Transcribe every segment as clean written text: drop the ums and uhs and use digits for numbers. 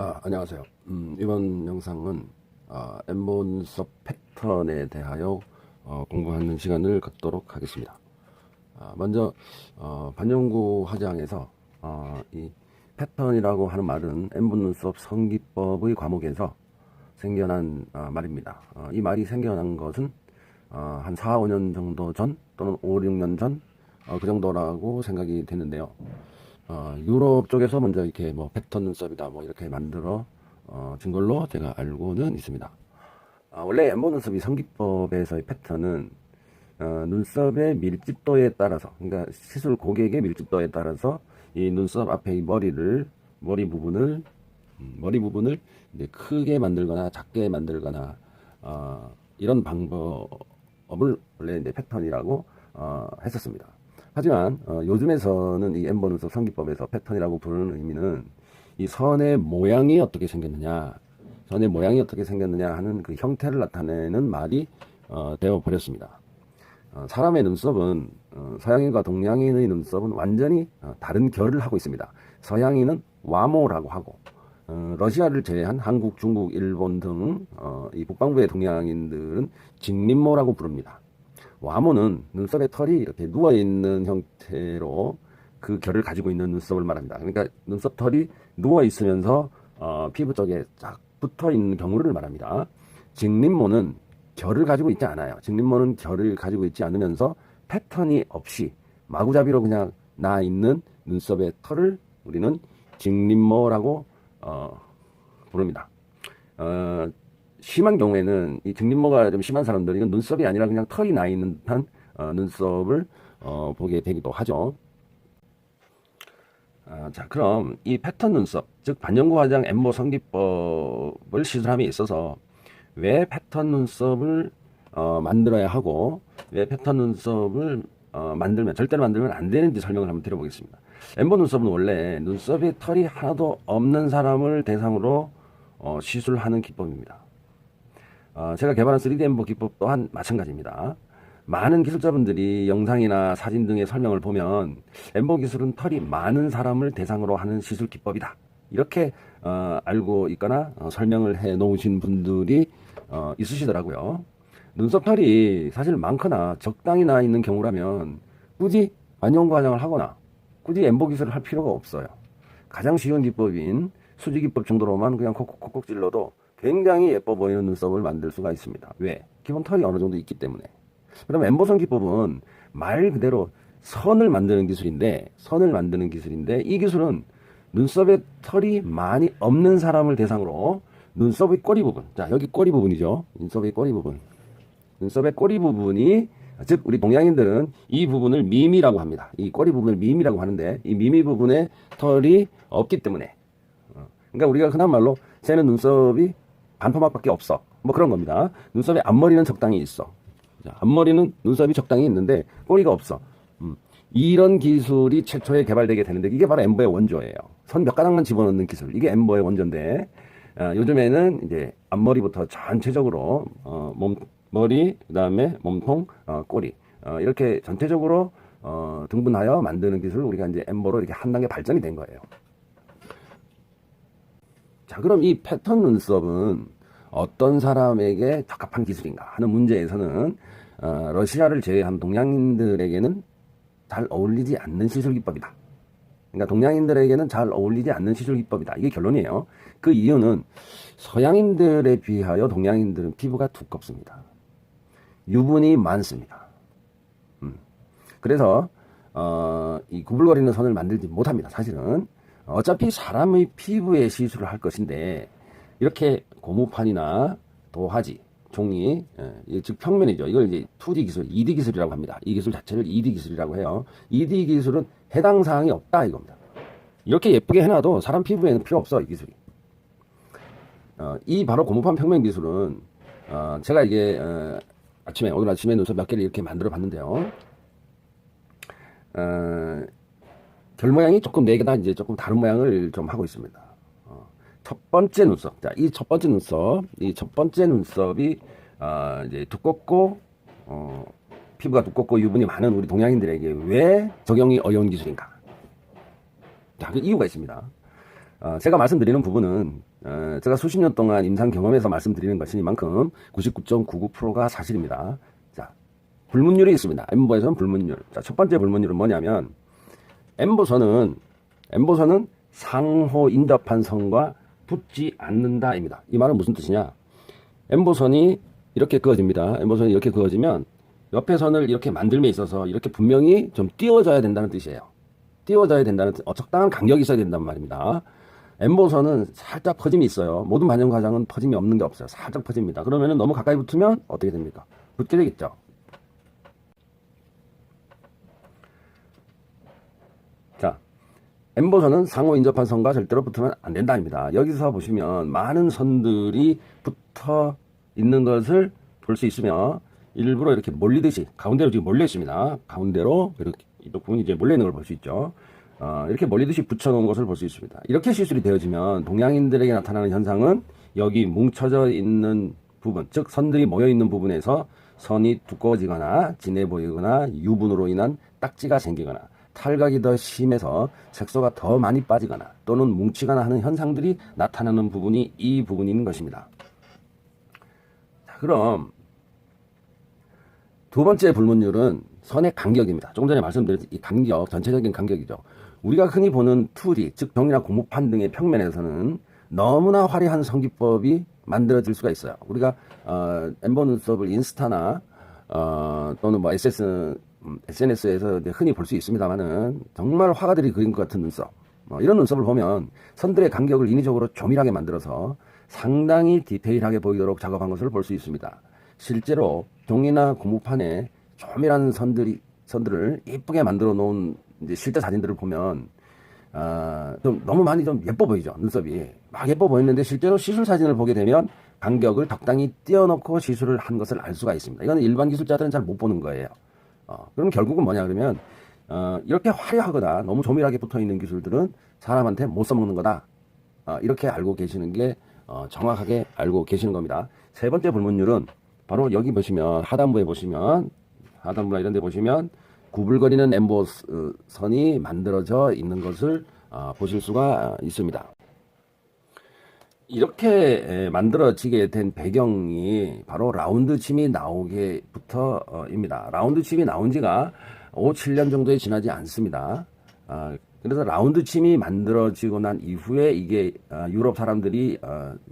안녕하세요. 이번 영상은 엠보 눈썹 패턴에 대하여 공부하는 시간을 갖도록 하겠습니다. 먼저 반영구 화장에서 이 패턴이라고 하는 말은 엠보 눈썹 성기법의 과목에서 생겨난 말입니다. 이 말이 생겨난 것은 한 4, 5년 정도 전 또는 5, 6년 전 그 정도라고 생각이 되는데요. 유럽 쪽에서 먼저 이렇게 뭐 패턴 눈썹이다 뭐 이렇게 만들어 진 걸로 제가 알고는 있습니다. 원래 엠보 눈썹이 성기법에서의 패턴은 눈썹의 밀집도에 따라서, 그러니까 시술 고객의 밀집도에 따라서 이 눈썹 앞에 머리 부분을 이제 크게 만들거나 작게 만들거나 이런 방법을 원래 이제 패턴이라고 했었습니다. 하지만 요즘에서는 이 엠보 눈썹 성기법에서 패턴이라고 부르는 의미는 이 선의 모양이 어떻게 생겼느냐 하는 그 형태를 나타내는 말이 되어 버렸습니다. 사람의 눈썹은 서양인과 동양인의 눈썹은 완전히 다른 결을 하고 있습니다. 서양인은 와모라고 하고 러시아를 제외한 한국, 중국, 일본 등 이 북방부의 동양인들은 직립모라고 부릅니다. 와모는 눈썹의 털이 이렇게 누워있는 형태로 그 결을 가지고 있는 눈썹을 말합니다. 그러니까 눈썹 털이 누워있으면서 피부 쪽에 쫙 붙어있는 경우를 말합니다. 직립모는 결을 가지고 있지 않아요. 직립모는 결을 가지고 있지 않으면서 패턴이 없이 마구잡이로 그냥 나 있는 눈썹의 털을 우리는 직립모라고 부릅니다. 심한 경우에는 이 직립모가 좀 심한 사람들은 이건 눈썹이 아니라 그냥 털이 나 있는 듯한 눈썹을 보게 되기도 하죠. 자, 그럼 이 패턴 눈썹, 즉 반영구 화장 엠보 성기법을 시술함에 있어서 왜 패턴 눈썹을 만들어야 하고 왜 패턴 눈썹을 절대로 만들면 안 되는지 설명을 한번 드려보겠습니다. 엠보 눈썹은 원래 눈썹에 털이 하나도 없는 사람을 대상으로 시술하는 기법입니다. 제가 개발한 3D 엠보 기법 또한 마찬가지입니다. 많은 기술자분들이 영상이나 사진 등의 설명을 보면 엠보 기술은 털이 많은 사람을 대상으로 하는 시술 기법이다, 이렇게 알고 있거나 설명을 해 놓으신 분들이 있으시더라고요. 눈썹 털이 사실 많거나 적당히 나 있는 경우라면 굳이 반영구 화장을 하거나 굳이 엠보 기술을 할 필요가 없어요. 가장 쉬운 기법인 수지 기법 정도로만 그냥 콕콕콕 찔러도 굉장히 예뻐 보이는 눈썹을 만들 수가 있습니다. 왜? 기본 털이 어느 정도 있기 때문에. 그럼 엠보성 기법은 말 그대로 선을 만드는 기술인데 이 기술은 눈썹에 털이 많이 없는 사람을 대상으로 눈썹의 꼬리 부분, 자 여기 꼬리 부분이죠. 눈썹의 꼬리 부분이, 즉 우리 동양인들은 이 부분을 미미라고 합니다. 이 꼬리 부분을 미미라고 하는데 이 미미 부분에 털이 없기 때문에, 그러니까 우리가 흔한 말로 새는 눈썹이 반토막밖에 없어, 뭐 그런 겁니다. 눈썹의 앞머리는 적당히 있어. 자, 앞머리는 눈썹이 적당히 있는데 꼬리가 없어. 이런 기술이 최초에 개발되게 되는데 이게 바로 엠보의 원조예요. 선 몇 가닥만 집어넣는 기술, 이게 엠보의 원조인데 요즘에는 이제 앞머리부터 전체적으로 머리, 그 다음에 몸통, 꼬리 이렇게 전체적으로 등분하여 만드는 기술을 우리가 이제 엠보로 이렇게 한 단계 발전이 된 거예요. 자, 그럼 이 패턴 눈썹은 어떤 사람에게 적합한 기술인가 하는 문제에서는 러시아를 제외한 동양인들에게는 잘 어울리지 않는 시술 기법이다. 그러니까 동양인들에게는 잘 어울리지 않는 시술 기법이다, 이게 결론이에요. 그 이유는 서양인들에 비하여 동양인들은 피부가 두껍습니다. 유분이 많습니다. 그래서 이 구불거리는 선을 만들지 못합니다. 사실은 어차피 사람의 피부에 시술을 할 것인데 이렇게 고무판이나 도화지, 종이, 즉 평면이죠. 이걸 이제 2D 기술, 2D 기술이라고 합니다. 이 기술 자체를 2D 기술이라고 해요. 2D 기술은 해당 사항이 없다 이겁니다. 이렇게 예쁘게 해놔도 사람 피부에는 필요 없어, 이 기술이. 이 바로 고무판 평면 기술은 제가 이게 오늘 아침에 눈썹 몇 개를 이렇게 만들어 봤는데요. 결 모양이 조금 4개다 이제 조금 다른 모양을 좀 하고 있습니다. 첫 번째 눈썹. 자, 이 첫 번째 눈썹이 이제 두껍고 피부가 두껍고 유분이 많은 우리 동양인들에게 왜 적용이 어려운 기술인가? 자, 그 이유가 있습니다. 제가 말씀드리는 부분은 제가 수십 년 동안 임상 경험에서 말씀드리는 것이니만큼 99.99%가 사실입니다. 자, 불문율이 있습니다. 엠보에서는 불문율. 자, 첫 번째 불문율은 뭐냐면 엠보선은 상호 인접한 선과 붙지 않는다입니다. 이 말은 무슨 뜻이냐? 엠보선이 이렇게 그어집니다. 엠보선이 이렇게 그어지면 옆에 선을 이렇게 만들면 있어서 이렇게 분명히 좀 띄워져야 된다는 뜻이에요. 띄워져야 된다는 뜻, 적당한 간격이 있어야 된단 말입니다. 엠보선은 살짝 퍼짐이 있어요. 모든 반영 과정은 퍼짐이 없는 게 없어요. 살짝 퍼집니다. 그러면 너무 가까이 붙으면 어떻게 됩니까? 붙게 되겠죠. 자, 엠보선은 상호 인접한 선과 절대로 붙으면 안 된다입니다. 여기서 보시면 많은 선들이 붙어 있는 것을 볼 수 있으며 일부러 이렇게 몰리듯이 가운데로 지금 몰려 있습니다. 가운데로 이렇게 이쪽 부분이 이제 몰려 있는 걸 볼 수 있죠. 이렇게 몰리듯이 붙여놓은 것을 볼 수 있습니다. 이렇게 시술이 되어지면 동양인들에게 나타나는 현상은 여기 뭉쳐져 있는 부분, 즉 선들이 모여 있는 부분에서 선이 두꺼워지거나 진해 보이거나 유분으로 인한 딱지가 생기거나 탈각이 더 심해서 색소가 더 많이 빠지거나 또는 뭉치거나 하는 현상들이 나타나는 부분이 이 부분인 것입니다. 자, 그럼 두 번째 불문율은 선의 간격입니다. 조금 전에 말씀드린 이 간격, 전체적인 간격이죠. 우리가 흔히 보는 2D, 즉 병이나 고무판 등의 평면에서는 너무나 화려한 성기법이 만들어질 수가 있어요. 우리가 엠보 눈썹을 인스타나 또는 뭐 SNS에서 흔히 볼 수 있습니다만은 정말 화가들이 그린 것 같은 눈썹, 이런 눈썹을 보면 선들의 간격을 인위적으로 조밀하게 만들어서 상당히 디테일하게 보이도록 작업한 것을 볼 수 있습니다. 실제로 종이나 고무판에 조밀한 선들을 예쁘게 만들어 놓은 이제 실제 사진들을 보면 좀 너무 많이 좀 예뻐 보이죠. 눈썹이 막 예뻐 보이는데 실제로 시술 사진을 보게 되면 간격을 적당히 띄워놓고 시술을 한 것을 알 수가 있습니다. 이건 일반 기술자들은 잘 못 보는 거예요. 그럼 결국은 뭐냐 그러면 이렇게 화려하거나 너무 조밀하게 붙어있는 기술들은 사람한테 못 써먹는 거다. 이렇게 알고 계시는 게 정확하게 알고 계시는 겁니다. 세 번째 불문율은 바로 여기 보시면 하단부나 이런 데 보시면 구불거리는 엠보 선이 만들어져 있는 것을 보실 수가 있습니다. 이렇게 만들어지게 된 배경이 바로 라운드 침이 나오게부터입니다. 라운드 침이 나온 지가 5, 7년 정도에 지나지 않습니다. 그래서 라운드 침이 만들어지고 난 이후에 이게 유럽 사람들이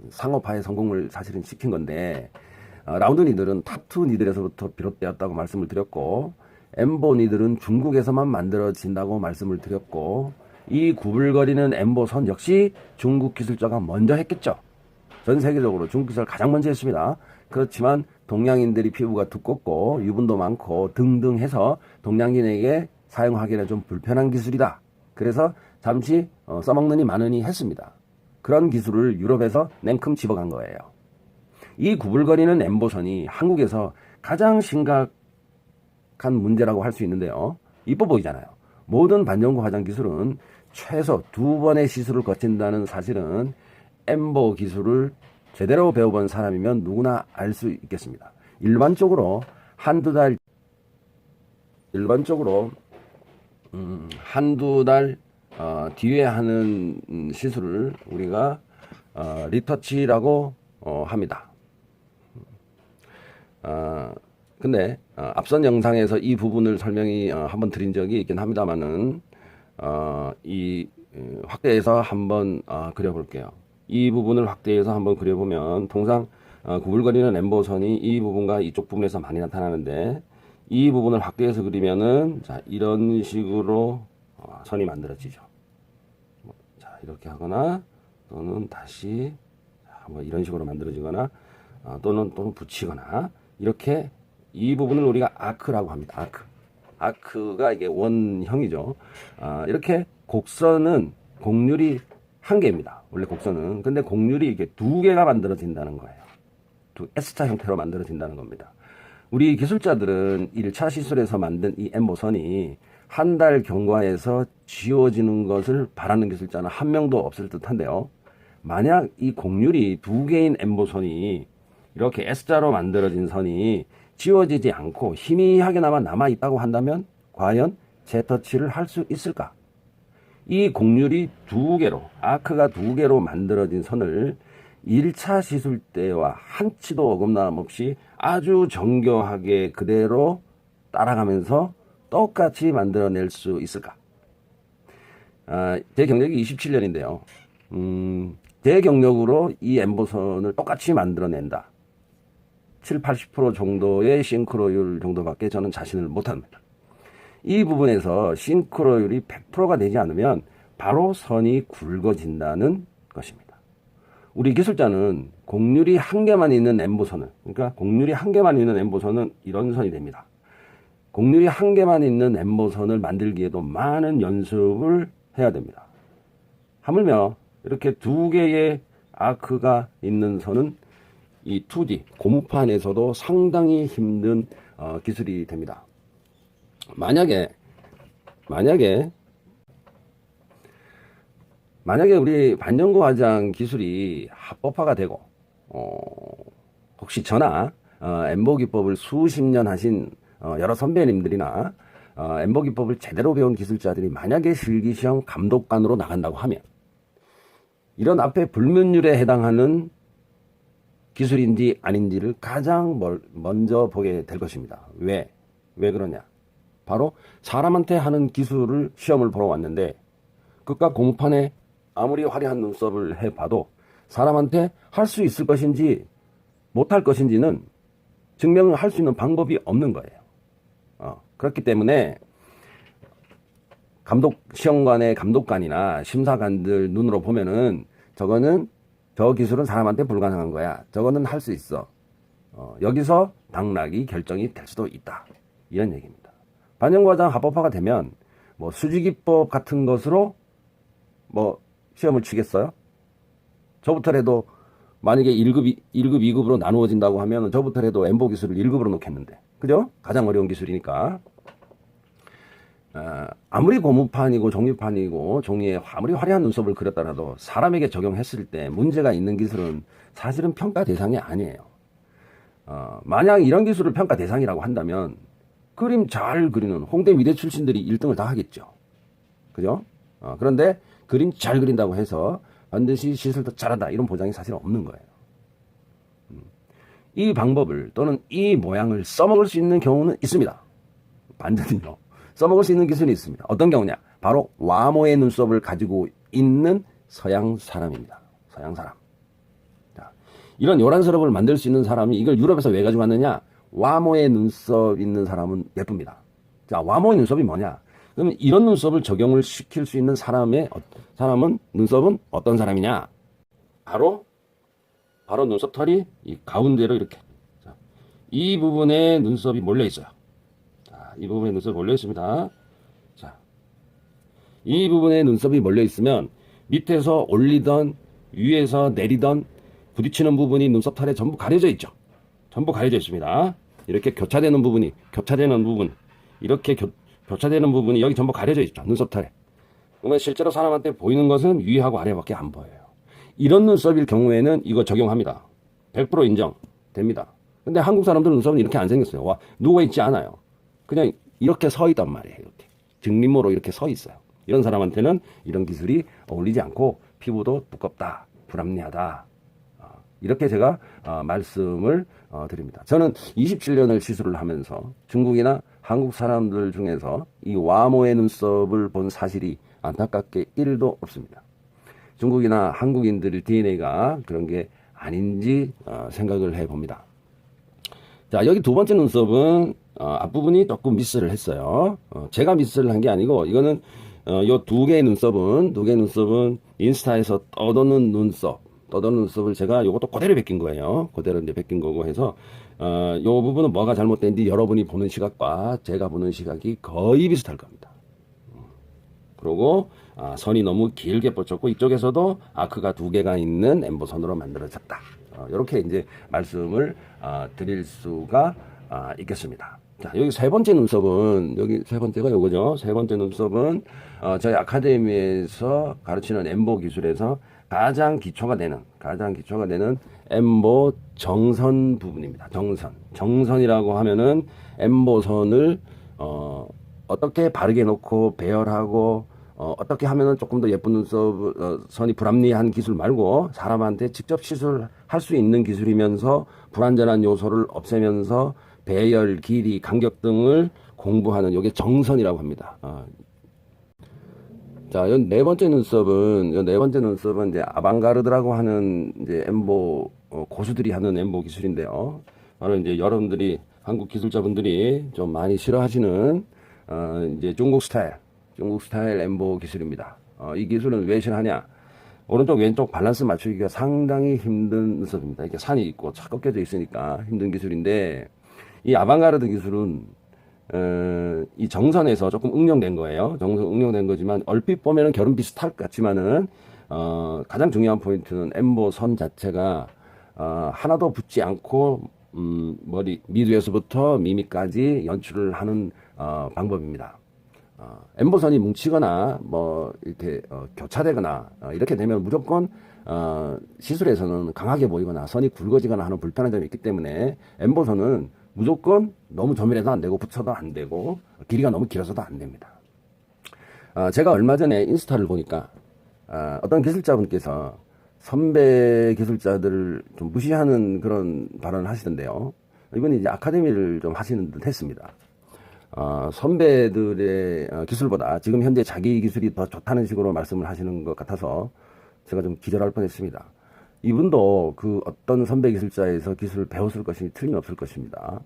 상업화의 성공을 사실은 시킨 건데 라운드 니들은 타투 니들에서부터 비롯되었다고 말씀을 드렸고 엠보 니들은 중국에서만 만들어진다고 말씀을 드렸고 이 구불거리는 엠보 선 역시 중국 기술자가 먼저 했겠죠. 전 세계적으로 중국 기술을 가장 먼저 했습니다. 그렇지만 동양인들이 피부가 두껍고 유분도 많고 등등 해서 동양인에게 사용하기에는 좀 불편한 기술이다. 그래서 잠시 써먹느니 마느니 했습니다. 그런 기술을 유럽에서 냉큼 집어간 거예요. 이 구불거리는 엠보선이 한국에서 가장 심각한 문제라고 할 수 있는데요. 이뻐 보이잖아요. 모든 반영구 화장 기술은 최소 2번의 시술을 거친다는 사실은 엠보 기술을 제대로 배워본 사람이면 누구나 알 수 있겠습니다. 일반적으로 한두 달 뒤에 하는 시술을 우리가 리터치라고 합니다. 근데 앞선 영상에서 이 부분을 설명이 한번 드린 적이 있긴 합니다만은 이 확대해서 한번 그려볼게요. 이 부분을 확대해서 한번 그려보면 통상 구불거리는 엠보선이 이 부분과 이쪽 부분에서 많이 나타나는데 이 부분을 확대해서 그리면은 자 이런 식으로 선이 만들어지죠. 자 이렇게 하거나 또는 다시 뭐 이런 식으로 만들어지거나 또는 붙이거나 이렇게 이 부분을 우리가 아크라고 합니다. 아크가 이게 원형이죠. 이렇게 곡선은 곡률이 1개입니다. 원래 곡선은. 근데 곡률이 이게 2개가 만들어진다는 거예요. S자 형태로 만들어진다는 겁니다. 우리 기술자들은 1차 시술에서 만든 이 엠보선이 한 달 경과에서 지워지는 것을 바라는 기술자는 한 명도 없을 듯한데요. 만약 이 곡률이 2개인 엠보선이 이렇게 S자로 만들어진 선이 지워지지 않고 희미하게나마 남아있다고 한다면 과연 재터치를 할 수 있을까? 이 곡률이 두 개로, 아크가 두 개로 만들어진 선을 1차 시술 때와 한치도 어긋남 없이 아주 정교하게 그대로 따라가면서 똑같이 만들어낼 수 있을까? 제 경력이 27년인데요. 제 경력으로 이 엠보선을 똑같이 만들어낸다. 7, 80% 정도의 싱크로율 정도밖에 저는 자신을 못합니다. 이 부분에서 싱크로율이 100%가 되지 않으면 바로 선이 굵어진다는 것입니다. 우리 기술자는 곡률이 한 개만 있는 엠보선을, 그러니까 곡률이 한 개만 있는 엠보선은 이런 선이 됩니다. 곡률이 한 개만 있는 엠보선을 만들기에도 많은 연습을 해야 됩니다. 하물며 이렇게 두 개의 아크가 있는 선은 이 2D 고무판에서도 상당히 힘든 기술이 됩니다. 만약에 우리 반영구 화장 기술이 합법화가 되고 혹시 저나 엠보 기법을 수십 년 하신 여러 선배님들이나 엠보 기법을 제대로 배운 기술자들이 만약에 실기시험 감독관으로 나간다고 하면 이런 앞에 불문율에 해당하는 기술인지 아닌지를 가장 먼저 보게 될 것입니다. 왜 그러냐? 바로 사람한테 하는 기술을 시험을 보러 왔는데 그깟 고무판에 아무리 화려한 눈썹을 해봐도 사람한테 할 수 있을 것인지 못할 것인지는 증명을 할 수 있는 방법이 없는 거예요. 그렇기 때문에 시험관의 감독관이나 심사관들 눈으로 보면은 저 기술은 사람한테 불가능한 거야. 저거는 할 수 있어. 여기서 당락이 결정이 될 수도 있다. 이런 얘기입니다. 반영구 화장 합법화가 되면 뭐 수지기법 같은 것으로 뭐 시험을 치겠어요? 저부터라도 만약에 1급, 2급으로 나누어진다고 하면 저부터라도 엠보 기술을 1급으로 놓겠는데. 그죠? 가장 어려운 기술이니까. 아무리 고무판이고 종이판이고 종이에 아무리 화려한 눈썹을 그렸더라도 사람에게 적용했을 때 문제가 있는 기술은 사실은 평가 대상이 아니에요. 만약 이런 기술을 평가 대상이라고 한다면 그림 잘 그리는 홍대 미대 출신들이 1등을 다 하겠죠. 그죠? 그런데 그림 잘 그린다고 해서 반드시 시술도 잘한다 이런 보장이 사실 없는 거예요. 이 방법을 또는 이 모양을 써먹을 수 있는 경우는 있습니다. 반드시요. 써먹을 수 있는 기술이 있습니다. 어떤 경우냐? 바로 와모의 눈썹을 가지고 있는 서양 사람입니다. 서양 사람. 자, 이런 요란스럽을 만들 수 있는 사람이 이걸 유럽에서 왜 가지고 왔느냐? 와모의 눈썹 있는 사람은 예쁩니다. 자, 와모의 눈썹이 뭐냐? 그러면 이런 눈썹을 적용을 시킬 수 있는 눈썹은 어떤 사람이냐? 바로 눈썹 털이 이 가운데로 이렇게. 자, 이 부분에 눈썹이 몰려 있어요. 이 부분에 눈썹이 몰려 있습니다. 자, 이 부분에 눈썹이 몰려 있으면 밑에서 올리던 위에서 내리던 부딪히는 부분이 눈썹 털에 전부 가려져 있죠. 전부 가려져 있습니다. 이렇게 교차되는 부분, 이렇게 교차되는 부분이 여기 전부 가려져 있죠. 눈썹 털에. 그러면 실제로 사람한테 보이는 것은 위하고 아래밖에 안 보여요. 이런 눈썹일 경우에는 이거 적용합니다. 100% 인정됩니다. 근데 한국 사람들 눈썹은 이렇게 안 생겼어요. 누워있지 않아요. 그냥 이렇게 서 있단 말이에요. 이렇게 등림모로 이렇게 서 있어요. 이런 사람한테는 이런 기술이 어울리지 않고 피부도 두껍다, 불합리하다. 이렇게 제가 말씀을 드립니다. 저는 27년을 시술을 하면서 중국이나 한국 사람들 중에서 이 와모의 눈썹을 본 사실이 안타깝게 1도 없습니다. 중국이나 한국인들 DNA가 그런 게 아닌지 생각을 해봅니다. 자, 여기 두 번째 눈썹은 앞부분이 조금 미스를 했어요. 제가 미스를 한 게 아니고 이거는 요 두 개의 눈썹은 인스타에서 떠도는 눈썹을 제가 요것도 그대로 베낀 거예요. 그대로 이제 베낀 거고 해서 요 부분은 뭐가 잘못된지 여러분이 보는 시각과 제가 보는 시각이 거의 비슷할 겁니다. 그리고 선이 너무 길게 뻗쳤고 이쪽에서도 아크가 두 개가 있는 엠보선으로 만들어졌다. 이렇게 이제 말씀을 드릴 수가 있겠습니다. 자, 여기 세 번째 눈썹은, 여기 세 번째가 요거죠. 세 번째 눈썹은, 저희 아카데미에서 가르치는 엠보 기술에서 가장 기초가 되는 엠보 정선 부분입니다. 정선이라고 하면은 엠보선을, 어떻게 바르게 놓고 배열하고, 어떻게 하면은 조금 더 예쁜 눈썹 선이 불합리한 기술 말고 사람한테 직접 시술할 수 있는 기술이면서 불완전한 요소를 없애면서 배열, 길이, 간격 등을 공부하는 요게 정선이라고 합니다. 자, 네 번째 눈썹은 이제 아방가르드라고 하는 이제 엠보 고수들이 하는 엠보 기술인데요. 바로 이제 여러분들이 한국 기술자분들이 좀 많이 싫어하시는 이제 중국 스타일 엠보 기술입니다. 이 기술은 왜 싫어하냐? 오른쪽 왼쪽 밸런스 맞추기가 상당히 힘든 눈썹입니다. 이렇게 산이 있고 착 꺾여져 있으니까 힘든 기술인데 이 아방가르드 기술은 이 정선에서 조금 응용된 거예요. 정선 응용된 거지만 얼핏 보면은 결은 비슷할 것 같지만은 가장 중요한 포인트는 엠보 선 자체가 하나도 붙지 않고 머리 미두에서부터 미미까지 연출을 하는 방법입니다. 엠보선이 뭉치거나 뭐 이렇게 교차되거나 이렇게 되면 무조건 시술에서는 강하게 보이거나 선이 굵어지거나 하는 불편한 점이 있기 때문에 엠보선은 무조건 너무 조밀해도 안 되고 붙여도 안 되고 길이가 너무 길어서도 안 됩니다. 제가 얼마 전에 인스타를 보니까 어떤 기술자분께서 선배 기술자들을 좀 무시하는 그런 발언을 하시던데요. 이분이 이제 아카데미를 좀 하시는 듯 했습니다. 선배들의 기술보다 지금 현재 자기 기술이 더 좋다는 식으로 말씀을 하시는 것 같아서 제가 좀 기절할 뻔했습니다. 이분도 그 어떤 선배 기술자에서 기술을 배웠을 것이 틀림없을 것입니다.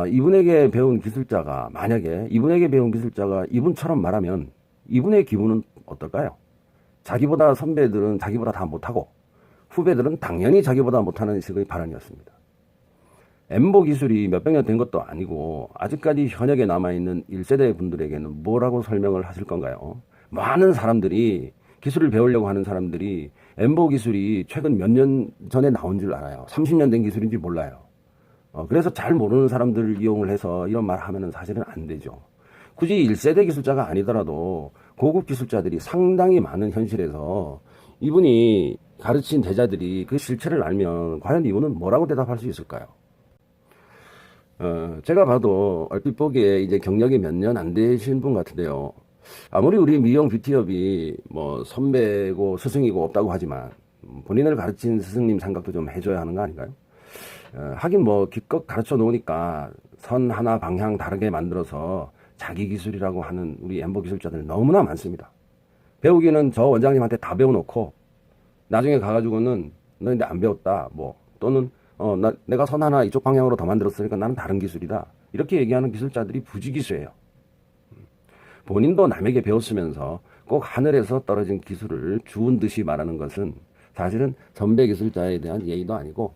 이분에게 배운 기술자가 만약에 이분에게 배운 기술자가 이분처럼 말하면 이분의 기분은 어떨까요? 자기보다 선배들은 자기보다 다 못하고 후배들은 당연히 자기보다 못하는 식의 발언이었습니다. 엠보 기술이 몇백 년 된 것도 아니고 아직까지 현역에 남아있는 1세대 분들에게는 뭐라고 설명을 하실 건가요? 많은 사람들이 기술을 배우려고 하는 사람들이 엠보 기술이 최근 몇 년 전에 나온 줄 알아요. 30년 된 기술인지 몰라요. 그래서 잘 모르는 사람들을 이용을 해서 이런 말 하면은 사실은 안 되죠. 굳이 1세대 기술자가 아니더라도 고급 기술자들이 상당히 많은 현실에서 이분이 가르친 제자들이 그 실체를 알면 과연 이분은 뭐라고 대답할 수 있을까요? 제가 봐도 얼핏 보기에 이제 경력이 몇 년 안 되신 분 같은데요. 아무리 우리 미용 뷰티업이 뭐 선배고 스승이고 없다고 하지만 본인을 가르친 스승님 생각도 좀 해줘야 하는 거 아닌가요? 하긴 뭐 기껏 가르쳐 놓으니까 선 하나 방향 다르게 만들어서 자기 기술이라고 하는 우리 엠보 기술자들 너무나 많습니다. 배우기는 저 원장님한테 다 배워놓고 나중에 가가지고는 너 근데 안 배웠다 뭐 또는 내가 선 하나 이쪽 방향으로 더 만들었으니까 나는 다른 기술이다 이렇게 얘기하는 기술자들이 부지기수예요. 본인도 남에게 배웠으면서 꼭 하늘에서 떨어진 기술을 주운 듯이 말하는 것은 사실은 선배 기술자에 대한 예의도 아니고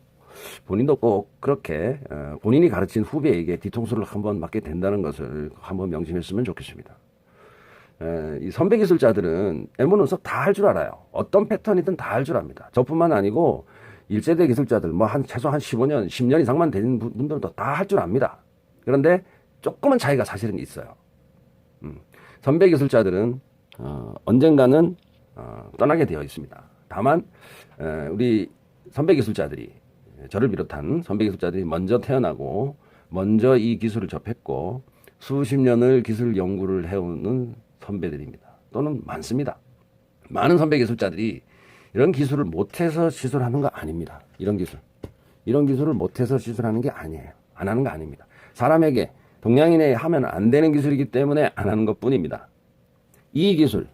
본인도 꼭 그렇게 본인이 가르친 후배에게 뒤통수를 한번 맞게 된다는 것을 한번 명심했으면 좋겠습니다. 이 선배 기술자들은 엠보 눈썹 다 할 줄 알아요. 어떤 패턴이든 다 할 줄 압니다. 저뿐만 아니고 1세대 기술자들 뭐 최소 한 15년, 10년 이상만 된 분들도 다 할 줄 압니다. 그런데 조금은 차이가 사실은 있어요. 선배 기술자들은 언젠가는 떠나게 되어 있습니다. 다만 우리 선배 기술자들이 저를 비롯한 선배 기술자들이 먼저 태어나고 먼저 이 기술을 접했고 수십 년을 기술 연구를 해오는 선배들입니다. 또는 많습니다. 많은 선배 기술자들이 이런 기술을 못해서 시술하는 거 아닙니다. 이런 기술을 못해서 시술하는 게 아니에요. 안 하는 거 아닙니다. 사람에게 동양인에 하면 안 되는 기술이기 때문에 안 하는 것 뿐입니다. 이 기술,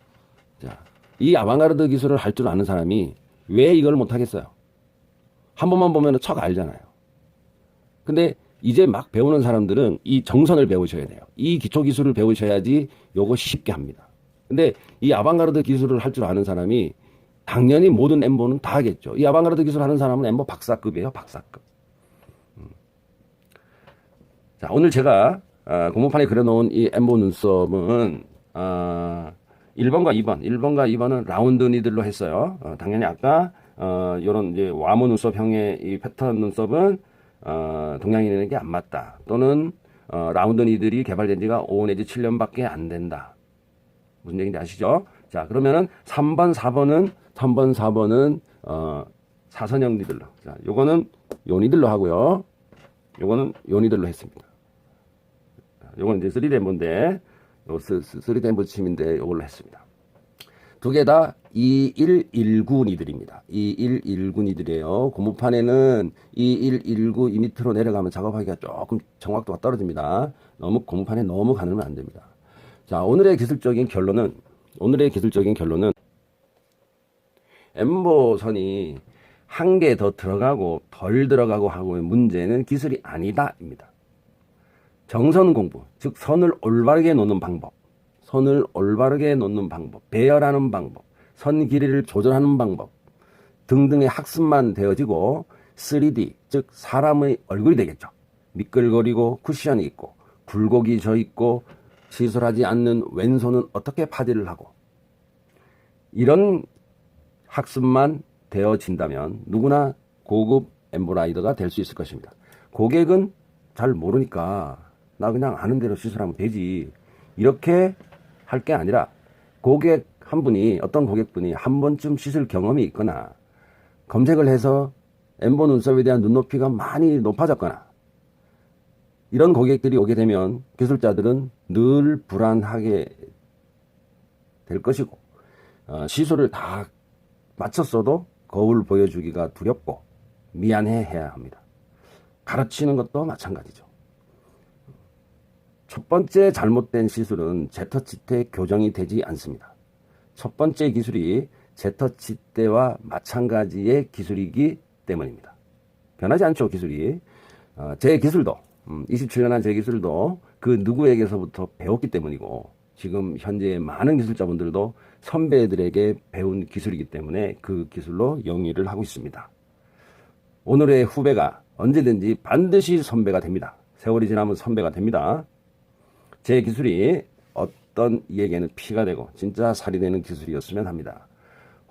이 아방가르드 기술을 할 줄 아는 사람이 왜 이걸 못하겠어요? 한 번만 보면 척 알잖아요. 근데 이제 막 배우는 사람들은 이 정선을 배우셔야 돼요. 이 기초 기술을 배우셔야지 요거 쉽게 합니다. 근데 이 아방가르드 기술을 할 줄 아는 사람이 당연히 모든 엠보는 다 하겠죠. 이 아방가르드 기술 하는 사람은 엠보 박사급이에요. 박사급. 자, 오늘 제가 공모판에 그려놓은 이 엠보 눈썹은 1번과 2번은 라운드 니들로 했어요. 당연히 아까 요런 이제 와모 눈썹형의 이 패턴 눈썹은 동양인에게 안 맞다. 또는 라운드 니들이 개발된 지가 5 내지 7년밖에 안 된다. 무슨 얘기인지 아시죠? 자, 그러면은 3번, 4번은 사선형 니들로. 자, 요거는 요 니들로 하고요. 요거는 요 니들로 했습니다. 요거는 이제 3D 엠보인데 요 3D 엠보 침인데 요걸로 했습니다. 두 개 다 2119니들입니다. 2119니들이에요. 고무판에는 2119 이 밑으로 내려가면 작업하기가 조금 정확도가 떨어집니다. 너무 고무판에 너무 가늘면 안 됩니다. 자, 오늘의 기술적인 결론은 엠보선이 한 개 더 들어가고 덜 들어가고 하고의 문제는 기술이 아니다입니다. 정선 공부, 즉 선을 올바르게 놓는 방법, 배열하는 방법, 선 길이를 조절하는 방법 등등의 학습만 되어지고 3D, 즉 사람의 얼굴이 되겠죠. 미끌거리고 쿠션이 있고 굴곡이 져 있고 시술하지 않는 왼손은 어떻게 파지를 하고, 이런 학습만 되어진다면 누구나 고급 엠보라이더가 될 수 있을 것입니다. 고객은 잘 모르니까 나 그냥 아는 대로 시술하면 되지, 이렇게 할 게 아니라 어떤 고객분이 한 번쯤 시술 경험이 있거나 검색을 해서 엠보 눈썹에 대한 눈높이가 많이 높아졌거나, 이런 고객들이 오게 되면 기술자들은 늘 불안하게 될 것이고, 시술을 다 마쳤어도 거울 보여주기가 두렵고 미안해 해야 합니다. 가르치는 것도 마찬가지죠. 첫 번째 잘못된 시술은 제터치 때 교정이 되지 않습니다. 첫 번째 기술이 제터치 때와 마찬가지의 기술이기 때문입니다. 변하지 않죠, 기술이. 제 기술도 27년한 제 기술도 그 누구에게서부터 배웠기 때문이고, 지금 현재 많은 기술자분들도 선배들에게 배운 기술이기 때문에 그 기술로 영위를 하고 있습니다. 오늘의 후배가 언제든지 반드시 선배가 됩니다. 세월이 지나면 선배가 됩니다. 제 기술이 어떤 이에게는 피가 되고 진짜 살이 되는 기술이었으면 합니다.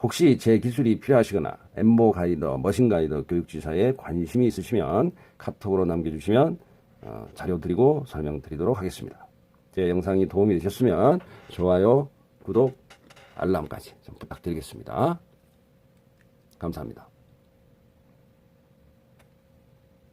혹시 제 기술이 필요하시거나 엠보 가이더, 머신 가이더 교육지사에 관심이 있으시면 카톡으로 남겨주시면 자료 드리고 설명 드리도록 하겠습니다. 제 영상이 도움이 되셨으면 좋아요, 구독, 알람까지 좀 부탁드리겠습니다. 감사합니다.